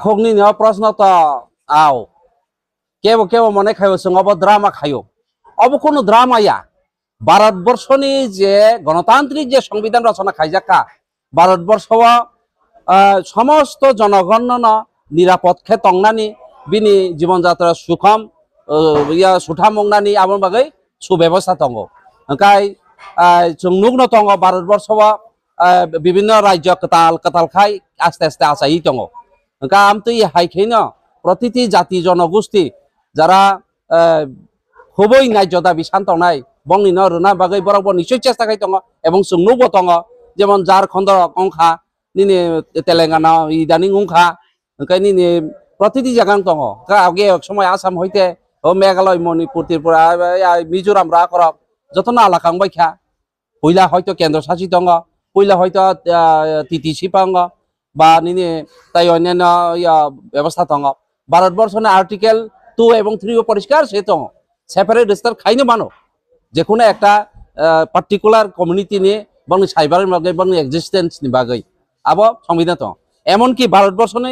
Khogni ni prasna ta ao. Kewo mone khayo sungabo drama khayo. Obo kono drama ya. ভারতবর্ষনি যে গণতান্ত্রিক যে সংবিধান রচনা খাইজাকা ভারতবর্ষ সমস্ত জনগণ নিরাপদে টংনানি বিনি জীবনযাত্রা সুখম সুঠাম মংনানি আবন বাগৈ সুব্যবস্থা দङ ओंखाय जों नुग्न दङ भारतबर्ष বিভিন্ন রাজ্য কতাল খাই আস্তে আস্তে আসাই দङ ओंखाय আমতই হাইখেনো প্রতিটি জাতি জনগোষ্ঠী যারা খুবই ন্যায্য দাবি সান্তনাই বংনি নরনা বাগৈ বরক নিশ্চয় চেষ্টা খাই দङ এবং जोंनुबो दङ যেমন ঝাড়খণ্ড অংখা নিনি তেলেঙ্গানা ইদানি অংখা ओंखाय নিনি প্রতিটি জায়গা দङ আগে এক সময় আসাম হইতে মেঘালয় মণিপুর ত্রিপুরা মিজোরাম রা করক যতন আলাকাংবাই খা পয়লা হয়তো কেন্দ্র শাসিত দङ পয়লা হয়তো টিটিসি পাঙ্গ বা নিনি তাই অন্যান্য ব্যবস্থা দङ ভারতবর্ষনে আর্টিকেল 2 এবং 3 পরিষ্কার সে দङ সেপারেট রেজিস্টার খাইনো মানো যে কোনো একটা পার্টিকুলার কমিউনিটি নিয়ে বংনি সাইবারের বাগৈ বংনি এক্সিস্টেন্স নি বাগৈ আবো সংবিধান দङ এমনকি ভারতবর্ষনে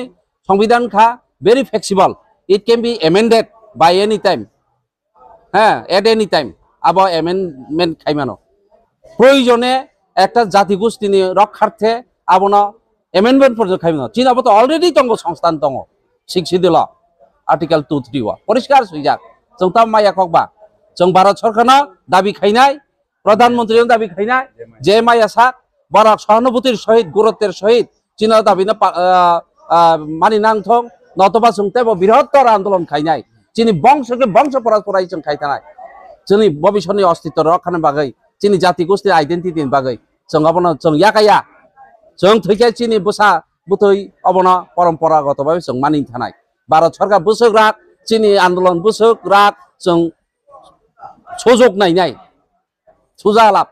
সংবিধান খা very flexible it can be amended by any time হ্যাঁ এট এনি টাইম আবো এমেন্ডমেন্ট খাইমানো প্রয়োজনে একটা জাতিগোষ্ঠী নিয়ে রক্ষার্থে আবনো এমেন্ডমেন্ট পর্যন্ত খাইমানো চীন আবো তো অলরেডি দङ সংস্থান দङ শিক্ষিত আর্টিকেল 2 3 পরিষ্কার সুইজাক जों ता माया खकबा जों भारत सरकारनो दाबि खाइनाय प्रधानमंत्री दाबि खाइनाय जे माया सा बराक सहानुभूतिर सहित गुरुत्वेर सहित चीन दाबिनो मानि नांथं नतबा जोंते बृहत्तर आंदोलन खाइनाय चीनी बंशके बंश परस्पराय जों खाइथानाय जोंनि भबिष्यतनि अस्तित्व रक्षानि बागै चीनी जाति गोष्ठी आइडेन्टिटिनि बागै जों अबनो जों याकाया जों थैखे चीनी बुसा बुथै अबनो परम्परागतभाबै जों मानि थानाय भारत सरकार बुसग्रा चीनी आंदोलन बुसक राग जों सुजुग नायनाय सुजालाब